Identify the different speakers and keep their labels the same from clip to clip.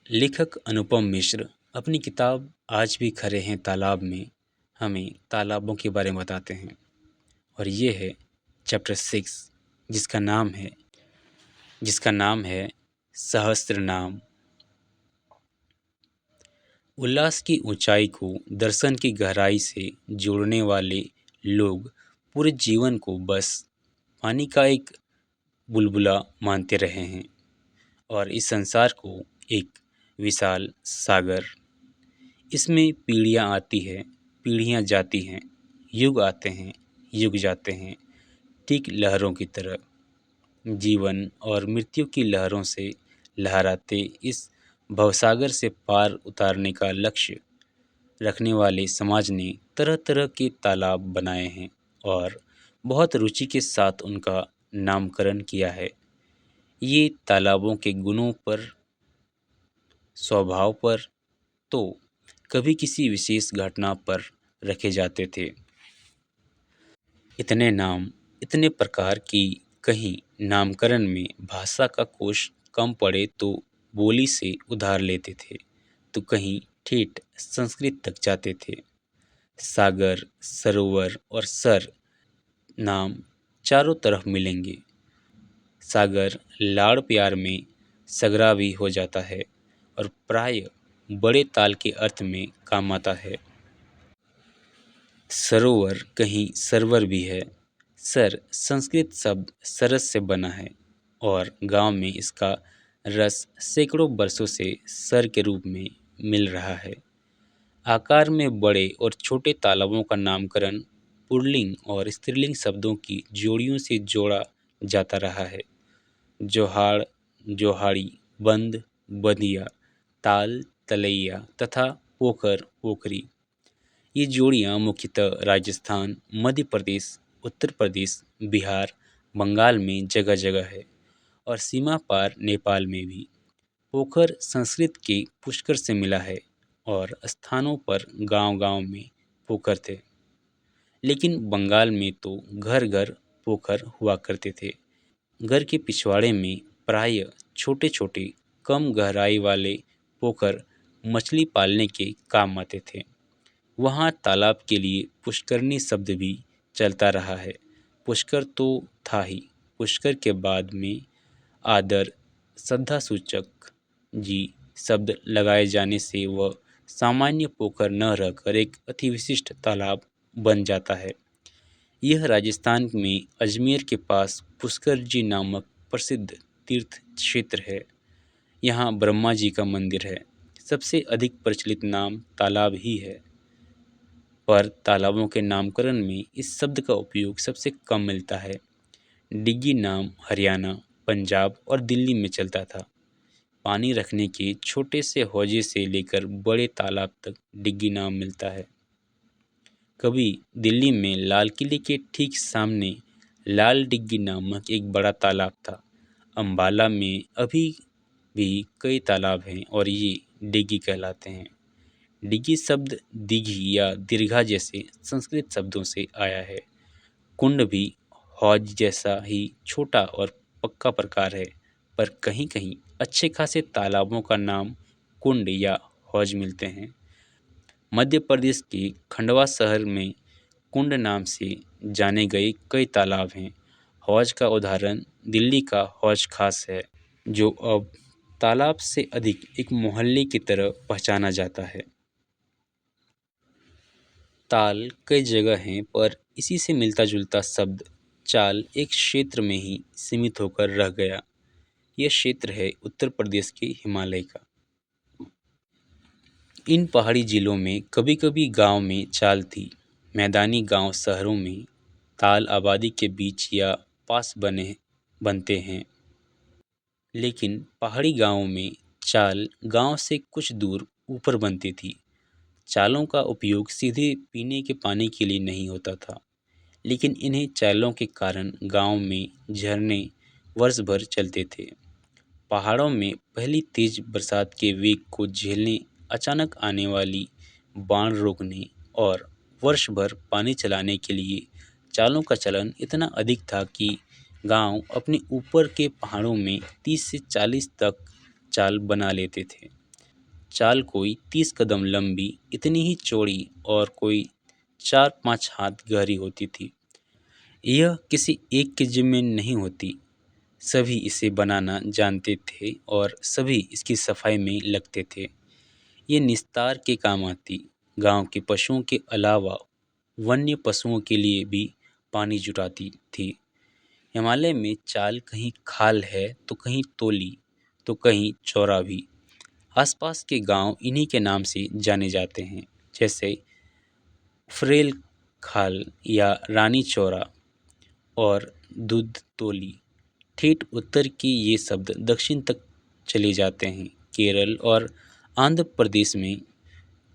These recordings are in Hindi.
Speaker 1: लेखक अनुपम मिश्र अपनी किताब आज भी खड़े हैं तालाब में हमें तालाबों के बारे में बताते हैं। और ये है चैप्टर 6 जिसका नाम है सहस्त्र नाम। उल्लास की ऊंचाई को दर्शन की गहराई से जोड़ने वाले लोग पूरे जीवन को बस पानी का एक बुलबुला मानते रहे हैं और इस संसार को एक विशाल सागर। इसमें पीढ़ियाँ आती है, पीढ़ियाँ जाती हैं, युग आते हैं, युग जाते हैं, ठीक लहरों की तरह। जीवन और मृत्यु की लहरों से लहराते इस भवसागर से पार उतारने का लक्ष्य रखने वाले समाज ने तरह तरह के तालाब बनाए हैं और बहुत रुचि के साथ उनका नामकरण किया है। ये तालाबों के गुणों पर, स्वभाव पर, तो कभी किसी विशेष घटना पर रखे जाते थे। इतने नाम, इतने प्रकार की कहीं नामकरण में भाषा का कोश कम पड़े तो बोली से उधार लेते थे, तो कहीं ठेठ संस्कृत तक जाते थे। सागर, सरोवर और सर नाम चारों तरफ मिलेंगे। सागर लाड़ प्यार में सगरा भी हो जाता है और प्राय बड़े ताल के अर्थ में काम आता है। सरोवर कहीं सरवर भी है। सर संस्कृत शब्द सरस से बना है और गांव में इसका रस सैकड़ों वर्षों से सर के रूप में मिल रहा है। आकार में बड़े और छोटे तालाबों का नामकरण पुल्लिंग और स्त्रीलिंग शब्दों की जोड़ियों से जोड़ा जाता रहा है। जोहाड़, जोहाड़ी, बंद, बंदिया, ताल, तलैया तथा पोखर, पोखरी। ये जोड़ियाँ मुख्यतः राजस्थान, मध्य प्रदेश, उत्तर प्रदेश, बिहार, बंगाल में जगह जगह है और सीमा पार नेपाल में भी। पोखर संस्कृत के पुष्कर से मिला है और स्थानों पर गांव-गांव में पोखर थे। लेकिन बंगाल में तो घर घर पोखर हुआ करते थे। घर के पिछवाड़े में प्राय छोटे छोटे कम गहराई वाले पोखर मछली पालने के काम आते थे। वहाँ तालाब के लिए पुष्करनी शब्द भी चलता रहा है। पुष्कर तो था ही, पुष्कर के बाद में आदर, श्रद्धा सूचक जी शब्द लगाए जाने से वह सामान्य पोखर न रहकर एक अति विशिष्ट तालाब बन जाता है। यह राजस्थान में अजमेर के पास पुष्कर जी नामक प्रसिद्ध तीर्थ क्षेत्र है। यहाँ ब्रह्मा जी का मंदिर है। सबसे अधिक प्रचलित नाम तालाब ही है, पर तालाबों के नामकरण में इस शब्द का उपयोग सबसे कम मिलता है। डिग्गी नाम हरियाणा, पंजाब और दिल्ली में चलता था। पानी रखने के छोटे से हौजे से लेकर बड़े तालाब तक डिग्गी नाम मिलता है। कभी दिल्ली में लाल किले के ठीक सामने लाल डिग्गी नामक एक बड़ा तालाब था। अम्बाला में अभी भी कई तालाब हैं और ये डिग्गी कहलाते हैं। डिग्गी शब्द दिघी या दीर्घा जैसे संस्कृत शब्दों से आया है। कुंड भी हौज जैसा ही छोटा और पक्का प्रकार है, पर कहीं कहीं अच्छे खासे तालाबों का नाम कुंड या हौज मिलते हैं। मध्य प्रदेश के खंडवा शहर में कुंड नाम से जाने गए कई तालाब हैं। हौज का उदाहरण दिल्ली का हौज खास है, जो अब तालाब से अधिक एक मोहल्ले की तरह पहचाना जाता है। ताल कई जगह हैं, पर इसी से मिलता जुलता शब्द चाल एक क्षेत्र में ही सीमित होकर रह गया। यह क्षेत्र है उत्तर प्रदेश के हिमालय का। इन पहाड़ी जिलों में कभी कभी गांव में चाल थी। मैदानी गांव शहरों में ताल आबादी के बीच या पास बनते हैं, लेकिन पहाड़ी गांवों में चाल गांव से कुछ दूर ऊपर बनती थी। चालों का उपयोग सीधे पीने के पानी के लिए नहीं होता था, लेकिन इन्हें चालों के कारण गांव में झरने वर्ष भर चलते थे। पहाड़ों में पहली तेज बरसात के वेग को झेलने, अचानक आने वाली बाढ़ रोकने और वर्ष भर पानी चलाने के लिए चालों का चलन इतना अधिक था कि गांव अपने ऊपर के पहाड़ों में 30 से 40 तक चाल बना लेते थे। चाल कोई 30 कदम लंबी, इतनी ही चौड़ी और कोई 4-5 हाथ गहरी होती थी। यह किसी एक के जिम्मे नहीं होती, सभी इसे बनाना जानते थे और सभी इसकी सफाई में लगते थे। ये निस्तार के काम आती, गांव के पशुओं के अलावा वन्य पशुओं के लिए भी पानी जुटाती थी। हिमालय में चाल कहीं खाल है तो कहीं तोली, तो कहीं चौरा भी। आसपास के गांव इन्हीं के नाम से जाने जाते हैं, जैसे फ्रेल खाल या रानी चौरा और दूध तोली। ठेठ उत्तर के ये शब्द दक्षिण तक चले जाते हैं। केरल और आंध्र प्रदेश में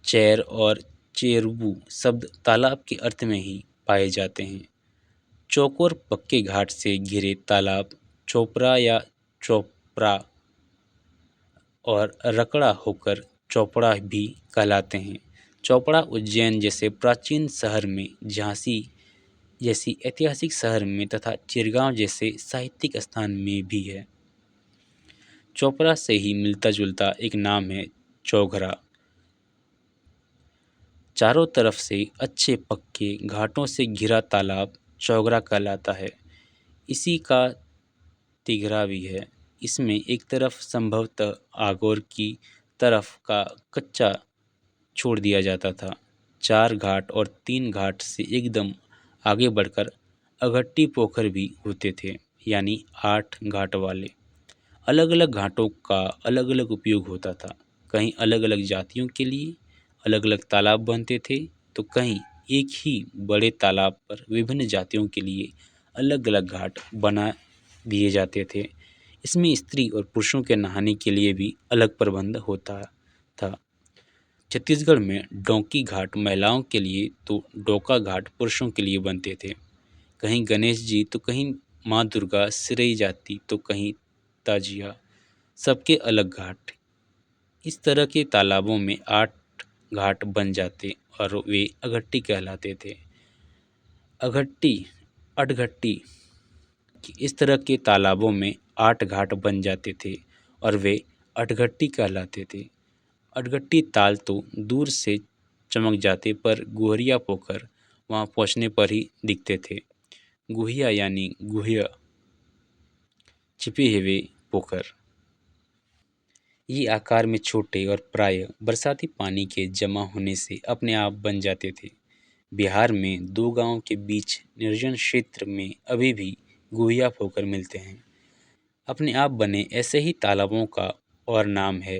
Speaker 1: चैर और चेरुवु शब्द तालाब के अर्थ में ही पाए जाते हैं। चौकोर पक्के घाट से घिरे तालाब चोपड़ा या चोपड़ा और रकड़ा होकर चौपड़ा भी कहलाते हैं। चौपड़ा उज्जैन जैसे प्राचीन शहर में, झांसी जैसी ऐतिहासिक शहर में तथा चिरगांव जैसे साहित्यिक स्थान में भी है। चोपड़ा से ही मिलता जुलता एक नाम है चौघरा। चारों तरफ से अच्छे पक्के घाटों से घिरा तालाब चौघरा कहलाता है। इसी का तिघरा भी है। इसमें एक तरफ संभवतः आगोर की तरफ का कच्चा छोड़ दिया जाता था। 4 घाट और 3 घाट से एकदम आगे बढ़कर अघट्टी पोखर भी होते थे, यानी 8 घाट वाले। अलग अलग घाटों का अलग अलग उपयोग होता था। कहीं अलग अलग जातियों के लिए अलग अलग तालाब बनते थे, तो कहीं एक ही बड़े तालाब पर विभिन्न जातियों के लिए अलग अलग घाट बना दिए जाते थे। इसमें स्त्री और पुरुषों के नहाने के लिए भी अलग प्रबंध होता था। छत्तीसगढ़ में डोंकी घाट महिलाओं के लिए तो डोका घाट पुरुषों के लिए बनते थे। कहीं गणेश जी तो कहीं माँ दुर्गा सिरई जाती तो कहीं ताजिया, सबके अलग घाट। इस तरह के तालाबों में 8 घाट बन जाते और वे अघट्टी कहलाते थे। अघट्टी, अधघट्टी, इस तरह के तालाबों में 8 घाट बन जाते थे और वे अधघट्टी कहलाते थे। अधघट्टी ताल तो दूर से चमक जाते पर गुहरिया पोखर वहाँ पहुँचने पर ही दिखते थे। गुहिया यानी गुह्य, छिपे हुए पोखर। ये आकार में छोटे और प्रायः बरसाती पानी के जमा होने से अपने आप बन जाते थे। बिहार में 2 गांवों के बीच निर्जन क्षेत्र में अभी भी गुहिया पोखर मिलते हैं। अपने आप बने ऐसे ही तालाबों का और नाम है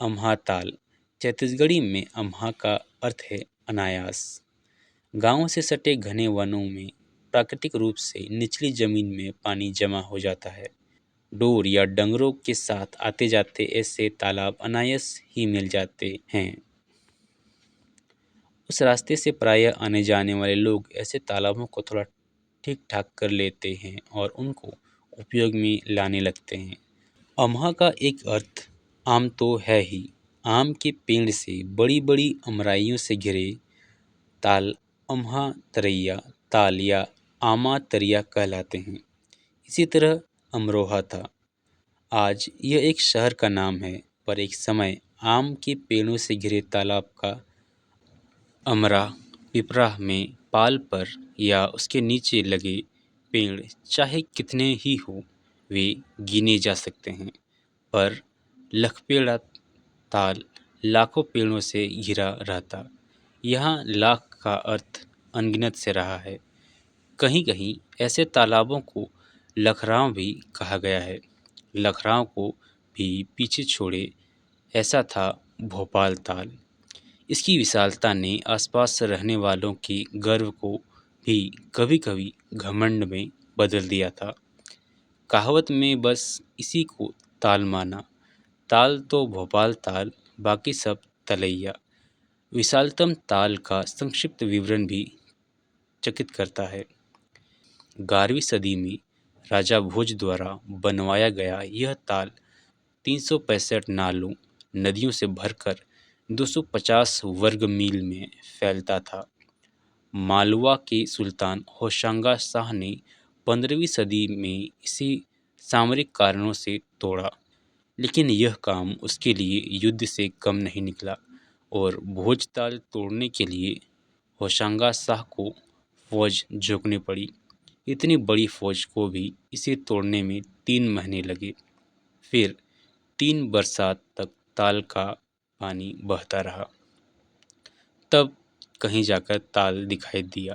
Speaker 1: अम्हा ताल। छत्तीसगढ़ी में अम्हा का अर्थ है अनायास। गांवों से सटे घने वनों में प्राकृतिक रूप से निचली जमीन में पानी जमा हो जाता है। डोर या डंगरों के साथ आते जाते ऐसे तालाब अनायास ही मिल जाते हैं। उस रास्ते से प्रायः आने जाने वाले लोग ऐसे तालाबों को थोड़ा ठीक ठाक कर लेते हैं और उनको उपयोग में लाने लगते हैं। अम्हा का एक अर्थ आम तो है ही। आम के पेड़ से बड़ी बड़ी अमराइयों से घिरे ताल अम्हा तरैया ताल या आमा तरिया कहलाते हैं। इसी तरह अमरोहा था। आज यह एक शहर का नाम है, पर एक समय आम के पेड़ों से घिरे तालाब का अमरा पिपरा में पाल पर या उसके नीचे लगे पेड़ चाहे कितने ही हो, वे गिने जा सकते हैं। पर लखपेड़ा ताल लाखों पेड़ों से घिरा रहता। यहाँ लाख का अर्थ अनगिनत से रहा है। कहीं कहीं ऐसे तालाबों को लखराव भी कहा गया है। लखराव को भी पीछे छोड़े ऐसा था भोपाल ताल। इसकी विशालता ने आसपास रहने वालों के गर्व को भी कभी कभी घमंड में बदल दिया था। कहावत में बस इसी को ताल माना। ताल तो भोपाल ताल, बाकी सब तलैया। विशालतम ताल का संक्षिप्त विवरण भी चकित करता है। 11वीं सदी में राजा भोज द्वारा बनवाया गया यह ताल 365 नालों नदियों से भरकर 250 वर्ग मील में फैलता था। मालवा के सुल्तान होशंगा शाह ने 15वीं सदी में इसे सामरिक कारणों से तोड़ा। लेकिन यह काम उसके लिए युद्ध से कम नहीं निकला और भोजताल तोड़ने के लिए होशंगा शाह को फौज झोंकनी पड़ी। इतनी बड़ी फौज को भी इसे तोड़ने में 3 महीने लगे। फिर 3 बरसात तक ताल का पानी बहता रहा। तब कहीं जाकर ताल दिखाई दिया,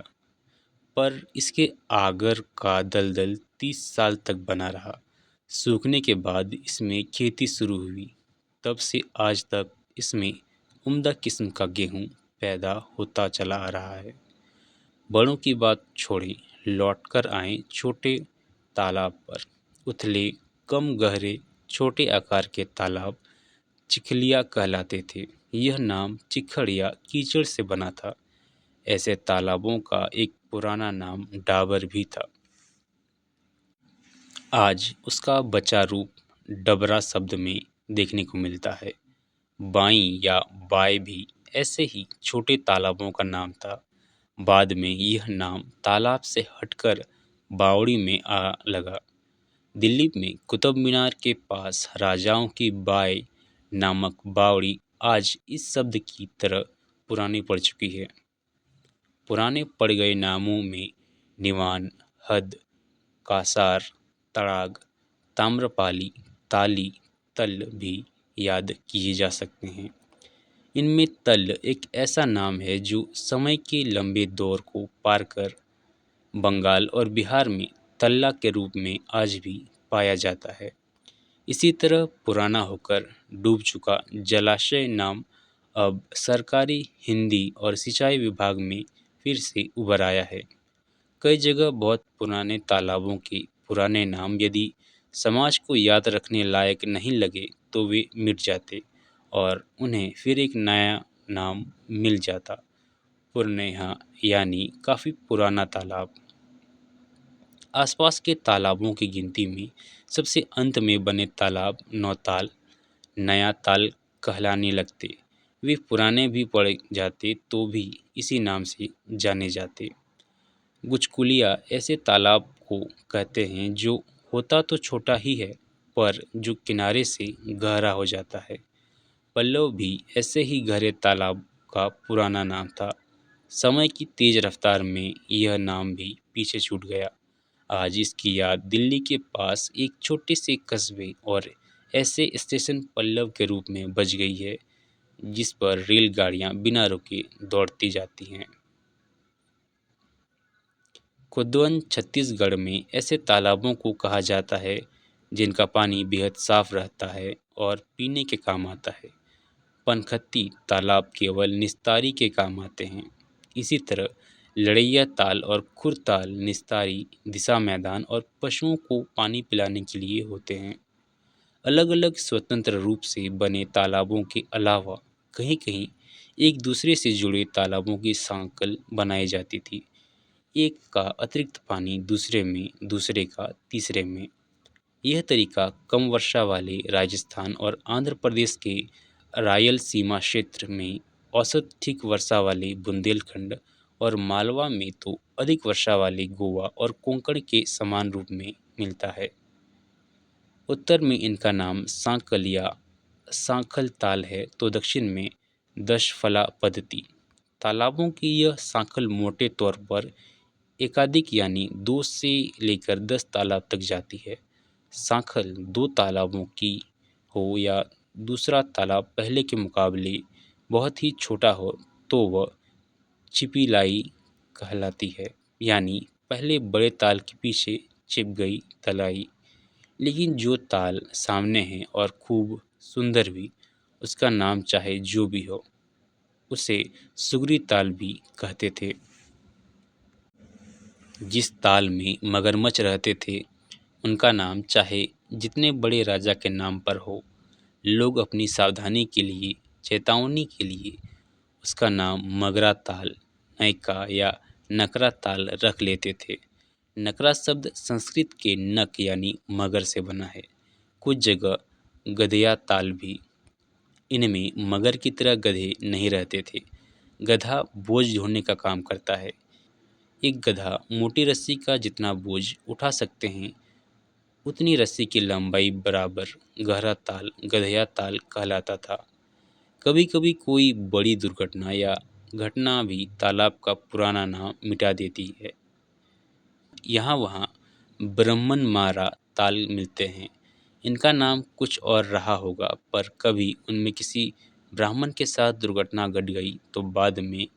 Speaker 1: पर इसके आगर का दलदल 30 साल तक बना रहा। सूखने के बाद इसमें खेती शुरू हुई। तब से आज तक इसमें उम्दा किस्म का गेहूं पैदा होता चला आ रहा है। बड़ों की बात छोड़ें, लौटकर आए छोटे तालाब पर। उथले, कम गहरे, छोटे आकार के तालाब चिखलिया कहलाते थे। यह नाम चिखड़ या कीचड़ से बना था। ऐसे तालाबों का एक पुराना नाम डाबर भी था। आज उसका बचा रूप डबरा शब्द में देखने को मिलता है। बाई या बाय भी ऐसे ही छोटे तालाबों का नाम था। बाद में यह नाम तालाब से हटकर बावड़ी में आ लगा। दिल्ली में कुतुब मीनार के पास राजाओं की बाय नामक बावड़ी आज इस शब्द की तरह पुरानी पड़ चुकी है। पुराने पड़ गए नामों में निवान, हद, कासार, तड़ाग, ताम्रपाली, ताली, तल भी याद किए जा सकते हैं। इनमें तल एक ऐसा नाम है जो समय के लंबे दौर को पार कर बंगाल और बिहार में तल्ला के रूप में आज भी पाया जाता है। इसी तरह पुराना होकर डूब चुका जलाशय नाम अब सरकारी हिंदी और सिंचाई विभाग में फिर से उभर आया है। कई जगह बहुत पुराने तालाबों के पुराने नाम यदि समाज को याद रखने लायक नहीं लगे तो वे मिट जाते और उन्हें फिर एक नया नाम मिल जाता, पुरनेहा, यानी काफ़ी पुराना तालाब। आसपास के तालाबों की गिनती में सबसे अंत में बने तालाब नौताल, नया ताल कहलाने लगते। वे पुराने भी पड़ जाते तो भी इसी नाम से जाने जाते। गुचकुलिया ऐसे तालाब को कहते हैं जो होता तो छोटा ही है, पर जो किनारे से गहरा हो जाता है। पल्लव भी ऐसे ही गहरे तालाब का पुराना नाम था। समय की तेज रफ्तार में यह नाम भी पीछे छूट गया। आज इसकी याद दिल्ली के पास एक छोटे से कस्बे और ऐसे स्टेशन पल्लव के रूप में बच गई है जिस पर रेलगाड़ियां बिना रुके दौड़ती जाती हैं। खुद्वन छत्तीसगढ़ में ऐसे तालाबों को कहा जाता है जिनका पानी बेहद साफ रहता है और पीने के काम आता है। पनखत्ती तालाब केवल निस्तारी के काम आते हैं। इसी तरह लड़ैया ताल और खुरताल निस्तारी, दिशा मैदान और पशुओं को पानी पिलाने के लिए होते हैं। अलग अलग स्वतंत्र रूप से बने तालाबों के अलावा कहीं कहीं एक दूसरे से जुड़े तालाबों की सांकल बनाई जाती थी। एक का अतिरिक्त पानी दूसरे में, दूसरे का तीसरे में। यह तरीका कम वर्षा वाले राजस्थान और आंध्र प्रदेश के रायलसीमा क्षेत्र में, औसत ठीक वर्षा वाले बुंदेलखंड और मालवा में तो अधिक वर्षा वाले गोवा और कोंकण के समान रूप में मिलता है। उत्तर में इनका नाम सांकल या सांखल ताल है तो दक्षिण में दशफला पद्धति। तालाबों की यह सांकल मोटे तौर पर एकाधिक यानी 2 से लेकर 10 तालाब तक जाती है। सांखल 2 तालाबों की हो या दूसरा तालाब पहले के मुकाबले बहुत ही छोटा हो तो वह छिपिलाई कहलाती है, यानी पहले बड़े ताल के पीछे छिप गई तलाई। लेकिन जो ताल सामने है और खूब सुंदर भी, उसका नाम चाहे जो भी हो, उसे सुगरी ताल भी कहते थे। जिस ताल में मगरमच्छ रहते थे उनका नाम चाहे जितने बड़े राजा के नाम पर हो, लोग अपनी सावधानी के लिए, चेतावनी के लिए उसका नाम मगरा ताल, नैका या नकरा ताल रख लेते थे। नकरा शब्द संस्कृत के नक यानी मगर से बना है। कुछ जगह गधया ताल भी। इनमें मगर की तरह गधे नहीं रहते थे। गधा बोझ ढोने का काम करता है। एक गधा मोटी रस्सी का जितना बोझ उठा सकते हैं उतनी रस्सी की लंबाई बराबर गहरा ताल गधेया ताल कहलाता था। कभी कभी कोई बड़ी दुर्घटना या घटना भी तालाब का पुराना नाम मिटा देती है। यहाँ वहाँ ब्राह्मण मारा ताल मिलते हैं। इनका नाम कुछ और रहा होगा, पर कभी उनमें किसी ब्राह्मण के साथ दुर्घटना घट गई तो बाद में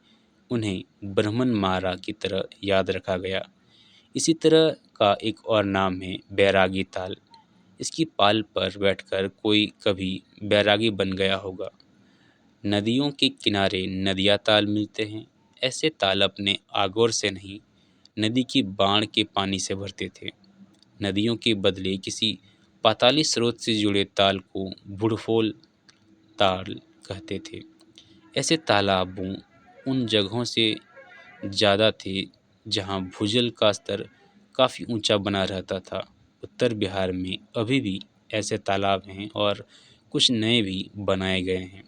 Speaker 1: उन्हें ब्राह्मण मारा की तरह याद रखा गया। इसी तरह का एक और नाम है बैरागी ताल। इसकी पाल पर बैठकर कोई कभी बैरागी बन गया होगा। नदियों के किनारे नदिया ताल मिलते हैं। ऐसे ताल अपने आगोर से नहीं, नदी की बाढ़ के पानी से भरते थे। नदियों के बदले किसी पाताली स्रोत से जुड़े ताल को बुड़फोल ताल कहते थे। ऐसे तालाबों उन जगहों से ज़्यादा थे जहाँ भूजल का स्तर काफ़ी ऊंचा बना रहता था। उत्तर बिहार में अभी भी ऐसे तालाब हैं और कुछ नए भी बनाए गए हैं।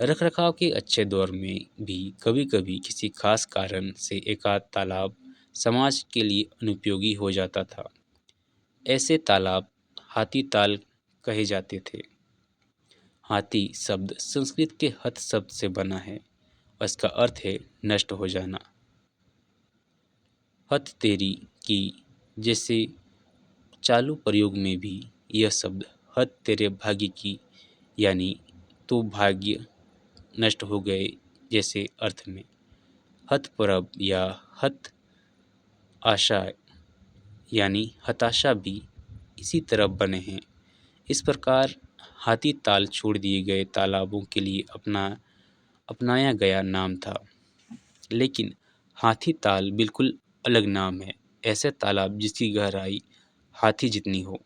Speaker 1: रखरखाव के अच्छे दौर में भी कभी कभी किसी खास कारण से एकाध तालाब समाज के लिए अनुपयोगी हो जाता था। ऐसे तालाब हाथी ताल कहे जाते थे। हाथी शब्द संस्कृत के हथ शब्द से बना है और इसका अर्थ है नष्ट हो जाना। हथ तेरी की जैसे चालू प्रयोग में भी यह शब्द हथ तेरे भाग्य की, यानी तो भाग्य नष्ट हो गए जैसे अर्थ में। हतप्रभ या हत आशा यानी हताशा भी इसी तरह बने हैं। इस प्रकार हाथी ताल छोड़ दिए गए तालाबों के लिए अपनाया गया नाम था। लेकिन हाथी ताल बिल्कुल अलग नाम है। ऐसे तालाब जिसकी गहराई हाथी जितनी हो।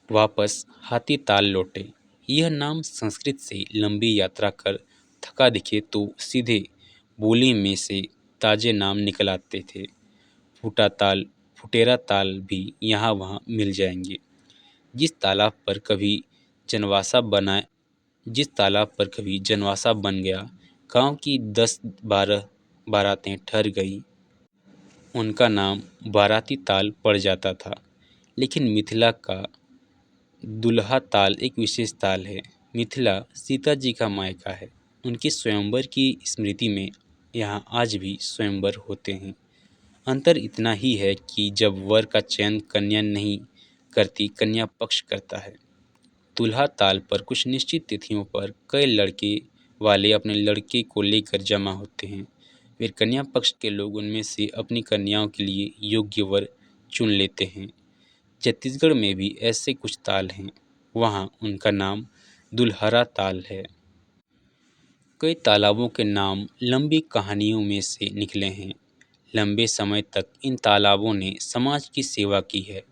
Speaker 1: वापस हाथी ताल लौटे। यह नाम संस्कृत से लंबी यात्रा कर थका दिखे तो सीधे बोली में से ताजे नाम निकल आते थे। फूटा ताल, फुटेरा ताल भी यहाँ वहाँ मिल जाएंगे। जिस तालाब पर कभी जनवासा बना जिस तालाब पर कभी जनवासा बन गया, गांव की 10-12 बारातें ठहर गई, उनका नाम बाराती ताल पड़ जाता था। लेकिन मिथिला का दुल्हा ताल एक विशेष ताल है। मिथिला सीता जी का मायका है। उनकी स्वयंवर की स्मृति में यहाँ आज भी स्वयंवर होते हैं। अंतर इतना ही है कि जब वर का चयन कन्या नहीं करती, कन्या पक्ष करता है। दूल्हा ताल पर कुछ निश्चित तिथियों पर कई लड़के वाले अपने लड़के को लेकर जमा होते हैं। फिर कन्या पक्ष के लोग उनमें से अपनी कन्याओं के लिए योग्य वर चुन लेते हैं। छत्तीसगढ़ में भी ऐसे कुछ ताल हैं। वहाँ उनका नाम दुल्हरा ताल है। कई तालाबों के नाम लंबी कहानियों में से निकले हैं। लंबे समय तक इन तालाबों ने समाज की सेवा की है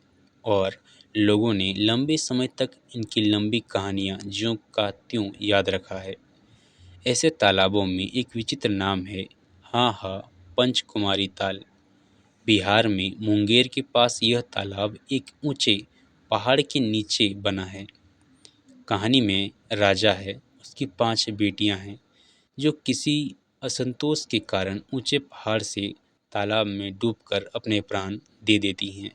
Speaker 1: और लोगों ने लंबे समय तक इनकी लंबी कहानियाँ ज्यों का त्यों याद रखा है। ऐसे तालाबों में एक विचित्र नाम है हाँ हाँ पंचकुमारी ताल। बिहार में मुंगेर के पास यह तालाब एक ऊंचे पहाड़ के नीचे बना है। कहानी में राजा है, उसकी 5 बेटियां हैं जो किसी असंतोष के कारण ऊंचे पहाड़ से तालाब में डूबकर अपने प्राण दे देती हैं।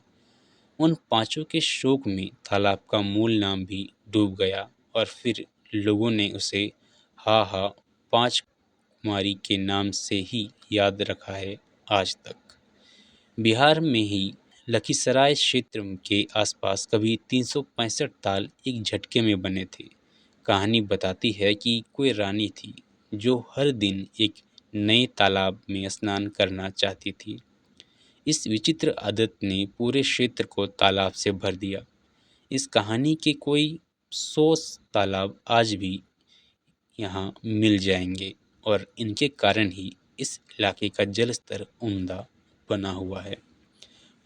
Speaker 1: उन पांचों के शोक में तालाब का मूल नाम भी डूब गया और फिर लोगों ने उसे हा हा 5 कुमारी के नाम से ही याद रखा है आज तक। बिहार में ही लखीसराय क्षेत्र के आसपास कभी 365 ताल एक झटके में बने थे। कहानी बताती है कि कोई रानी थी जो हर दिन एक नए तालाब में स्नान करना चाहती थी। इस विचित्र आदत ने पूरे क्षेत्र को तालाब से भर दिया। इस कहानी के कोई 100 तालाब आज भी यहाँ मिल जाएंगे और इनके कारण ही इस इलाके का जल स्तर उम्दा बना हुआ है।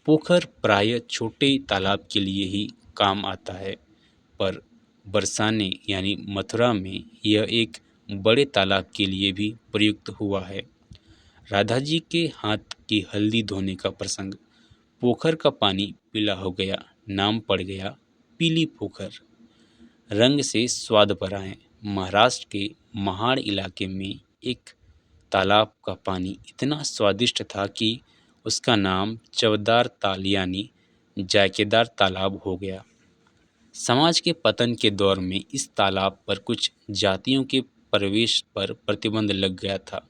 Speaker 1: पोखर प्रायः छोटे तालाब के लिए ही काम आता है, पर बरसाने यानी मथुरा में यह एक बड़े तालाब के लिए भी प्रयुक्त हुआ है। राधा जी के हाथ की हल्दी धोने का प्रसंग। पोखर का पानी पीला हो गया, नाम पड़ गया पीली पोखर। रंग से स्वाद पर आए। महाराष्ट्र के महाड़ इलाके में एक तालाब का पानी इतना स्वादिष्ट था कि उसका नाम चवदार ताल यानी जायकेदार तालाब हो गया। समाज के पतन के दौर में इस तालाब पर कुछ जातियों के प्रवेश पर प्रतिबंध लग गया था।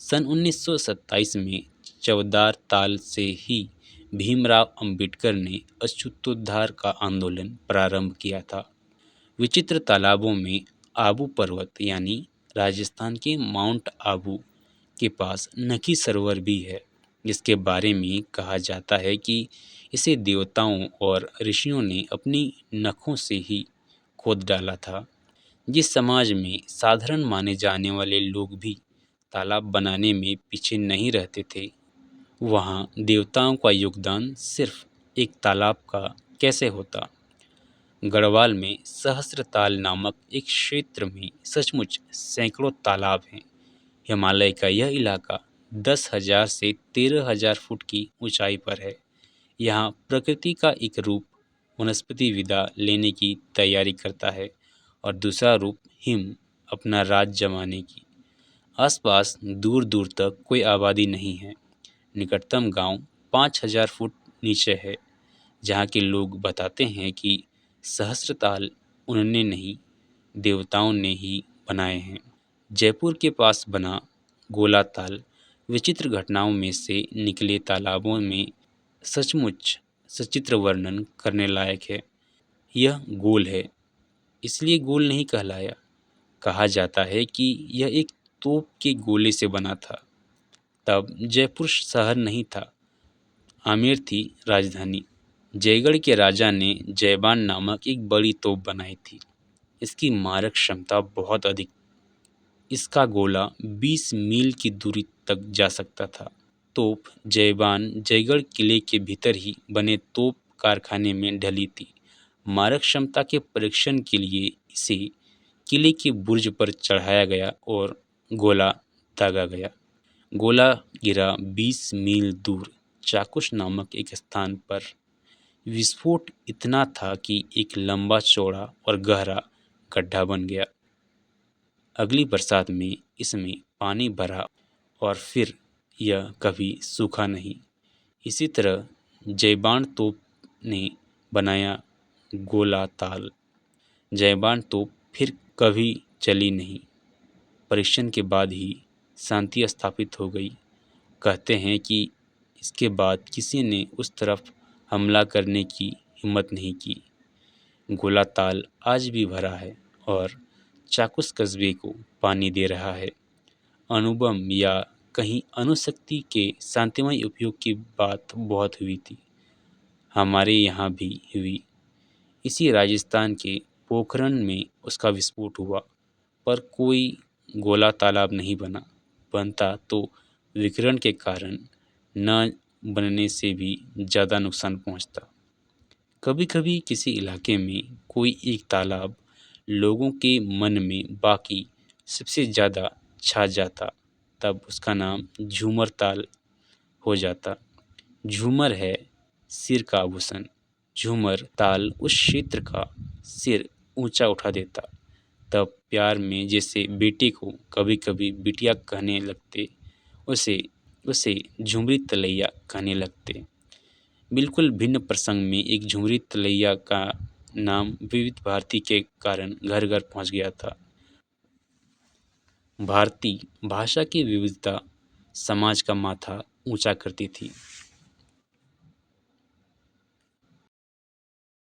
Speaker 1: सन 1927 में चवदार ताल से ही भीमराव अंबेडकर ने अछूतोद्धार का आंदोलन प्रारंभ किया था। विचित्र तालाबों में आबू पर्वत यानी राजस्थान के माउंट आबू के पास नखी सरोवर भी है, जिसके बारे में कहा जाता है कि इसे देवताओं और ऋषियों ने अपनी नखों से ही खोद डाला था। जिस समाज में साधारण माने जाने वाले लोग भी तालाब बनाने में पीछे नहीं रहते थे, वहाँ देवताओं का योगदान सिर्फ एक तालाब का कैसे होता। गढ़वाल में सहस्त्रताल नामक एक क्षेत्र में सचमुच सैकड़ों तालाब हैं। हिमालय का यह इलाका 10,000 से 13,000 फुट की ऊंचाई पर है। यहाँ प्रकृति का एक रूप वनस्पति विदा लेने की तैयारी करता है और दूसरा रूप हिम अपना राज जमाने की। आसपास दूर दूर तक कोई आबादी नहीं है। निकटतम गांव 5,000 फुट नीचे है, जहाँ के लोग बताते हैं कि सहस्त्रताल उन्होंने नहीं, देवताओं ने ही बनाए हैं। जयपुर के पास बना गोला ताल विचित्र घटनाओं में से निकले तालाबों में सचमुच सचित्र वर्णन करने लायक है। यह गोल है, इसलिए गोल नहीं कहलाया। कहा जाता है कि यह एक तोप के गोले से बना था। तब जयपुर शहर नहीं था, आमेर थी राजधानी। जयगढ़ के राजा ने जयबान नामक एक बड़ी तोप बनाई थी। इसकी मारक क्षमता बहुत अधिक, इसका गोला 20 मील की दूरी तक जा सकता था। तोप जयबान जयगढ़ किले के भीतर ही बने तोप कारखाने में ढली थी। मारक क्षमता के परीक्षण के लिए इसे किले के बुर्ज पर चढ़ाया गया और गोला दागा गया। गोला गिरा 20 मील दूर चाकुश नामक एक स्थान पर। विस्फोट इतना था कि एक लंबा चौड़ा और गहरा गड्ढा बन गया। अगली बरसात में इसमें पानी भरा और फिर यह कभी सूखा नहीं। इसी तरह जयबान तोप ने बनाया गोला ताल। जयबान तोप फिर कभी चली नहीं। परीक्षण के बाद ही शांति स्थापित हो गई। कहते हैं कि इसके बाद किसी ने उस तरफ हमला करने की हिम्मत नहीं की। गोला ताल आज भी भरा है और चाकुस कस्बे को पानी दे रहा है। अणुबम या कहीं अणुशक्ति के शांतिमय उपयोग की बात बहुत हुई थी। हमारे यहाँ भी हुई। इसी राजस्थान के पोखरण में उसका विस्फोट हुआ, पर कोई गोला तालाब नहीं बना। बनता तो विकिरण के कारण न बनने से भी ज़्यादा नुकसान पहुंचता। कभी कभी किसी इलाके में कोई एक तालाब लोगों के मन में बाकी सबसे ज़्यादा छा जाता, तब उसका नाम झूमर ताल हो जाता। झूमर है सिर का आभूषण। झूमर ताल उस क्षेत्र का सिर ऊंचा उठा देता। तब प्यार में जैसे बेटे को कभी कभी बिटिया कहने लगते, उसे उसे झुमरी तलैया कहने लगते। बिल्कुल भिन्न प्रसंग में एक झुमरी तलैया का नाम विविध भारती के कारण घर घर पहुंच गया था। भारती भाषा की विविधता समाज का माथा ऊंचा करती थी।